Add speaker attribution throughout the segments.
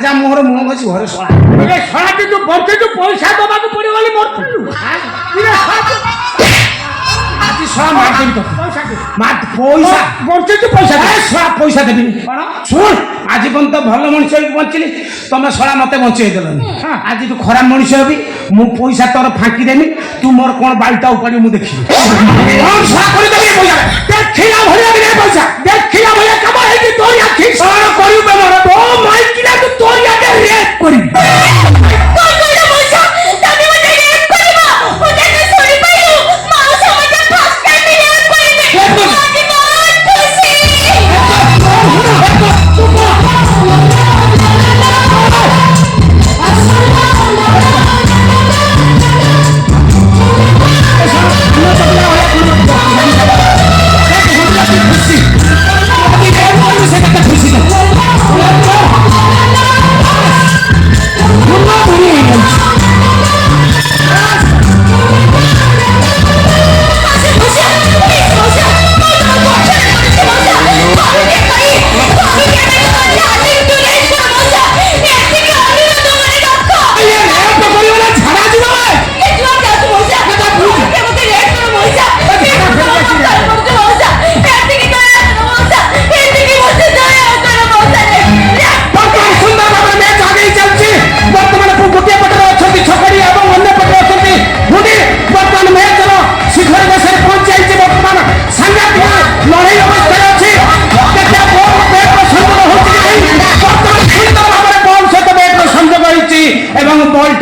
Speaker 1: ରାଜା ମୋହର ମୁହଁ ଘଷି ଘରେ ଶଳା
Speaker 2: ଶଳାଟି ତୁ ବଞ୍ଚେଛୁ ପଇସା ଦବାକୁ ପଡିବ ବୋଲି ମରୁଥିଲୁ
Speaker 1: ଆଜି ଶଳା ମାରିଦେବି ତ ପଇସା
Speaker 2: ବଞ୍ଚେଛୁ ପଇସା
Speaker 1: ଶଳା ପଇସା ଦେବିନି
Speaker 2: କଣ
Speaker 1: ଶୁଣ ଆଜି ପର୍ଯ୍ୟନ୍ତ ଭଲ ମଣିଷ ହେଇକି ବଞ୍ଚିଲି ତମେ ଶଳା ମତେ ବଞ୍ଚେଇ ଦେଲନି ଆଜି ତୁ ଖରାପ ମଣିଷ ହେବି ମୁଁ ପଇସା ତୋର ଫାଙ୍କି ଦେମି ତୁ ମୋର କଣ ବାଳିଟା ଉପାଡ଼ି ମୁଁ ଦେଖିବି ଶଳା କରିଦେବି ପଇସା ଦେଖିଲା ଭଳିଆ ପଇସା ଦେଖିଲା ଭଳିଆ କାମ ହେଇକି ତୋରି ଆଖି ଶଳା କରିବୁ ମୋର ତୋ ମାଇକିନା ତୁ ତୋରି ଆଗେ ରେପ୍ କରିବି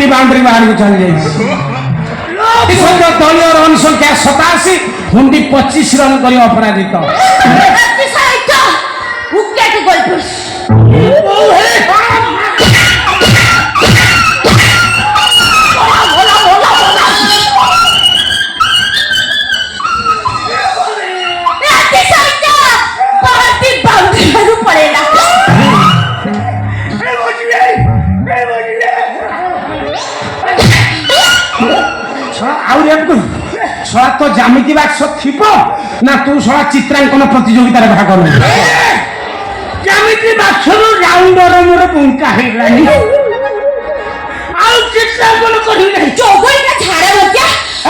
Speaker 1: बाउंड्री बाहर को चली जाए दलीय रन संख्या 87 हुंडी 25 रन कर अपराजित शला तो जामिति बाक्स थिब ना तू शला चित्रांकन प्रतियोगिता भाग न
Speaker 2: जामिति बाक्स राउंडर मोर बुंका हेलानी आ चित्रांकन करी नहीं
Speaker 3: चौगईटा झाड़ा बच्चा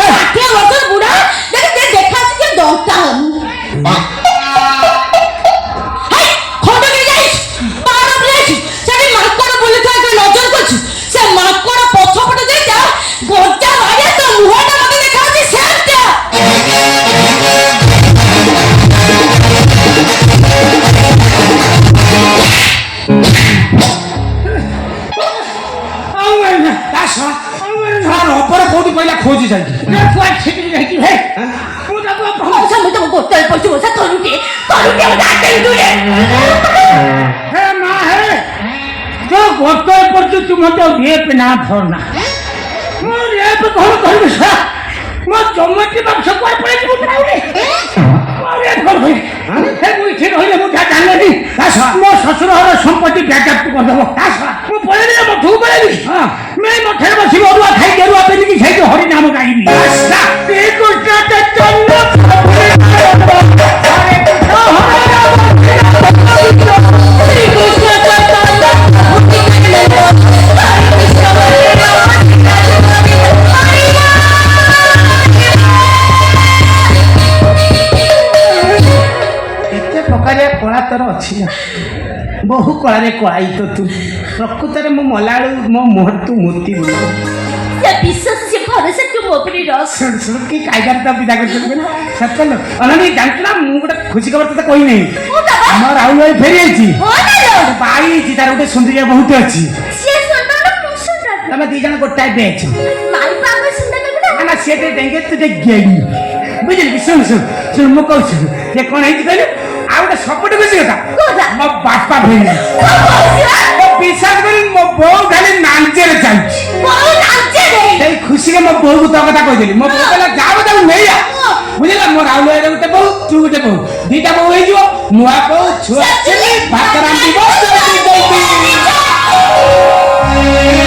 Speaker 3: 60 वर्ष बुढ़ा देख देखा के डॉक्टर हम हाय खंड के जाइस बार प्लेस सेडी माकड़ बोले तो नजर करछ से माकड़ पछपट दे जा गोटा वाया तो मुहटा मते देखा छी सेटा
Speaker 1: खोजी जाए
Speaker 2: तुम रेप ना भरना रेप कौन कर जमती बाक्स मो शशुर संपत्ति बैकअप करदेव पलि मठू पलि मैं मठे बस अरुआ खाई अरुआ पेलिकी खाई हरि नाम गाइबी कला तर अच्छी बहु कला कलाई तो तू प्रकृत में मो मला मो मुहर तू मोती
Speaker 3: विश्वास से भरोसा तू मोपरी रस
Speaker 1: सुन की कायदा तो विदा कर सकबे ना सत्तल अननी जानतला मु गोटे खुशी खबर तो कोई नहीं हमर राहुल भाई फेरी आइची
Speaker 3: हो ना
Speaker 1: बाई छी तार गोटे सुंदरिया बहुत अछि
Speaker 3: से सुंदर मु सुंदर
Speaker 1: तमे दी जन गोटाय बेच
Speaker 3: माई बाबा सुंदर
Speaker 1: ना से ते देंगे तुझे गेडी बुझल सुन सुन सुन मु कहू जे कोन है कहले आ गोटे सपोर्ट बेसी कथा मो बापा भेल मो विश्वास करी मो बो खाली नांचे रे चाहि
Speaker 3: बो नांचे रे
Speaker 1: सेई खुशी के मो बो को तो कथा कह देली मो बो कहला जाबो त नै आ बुझला मो राहुल रे गोटे बो तू गोटे बो दीटा बो होई जिवो नुआ बो छुआ चली भात रांधी बो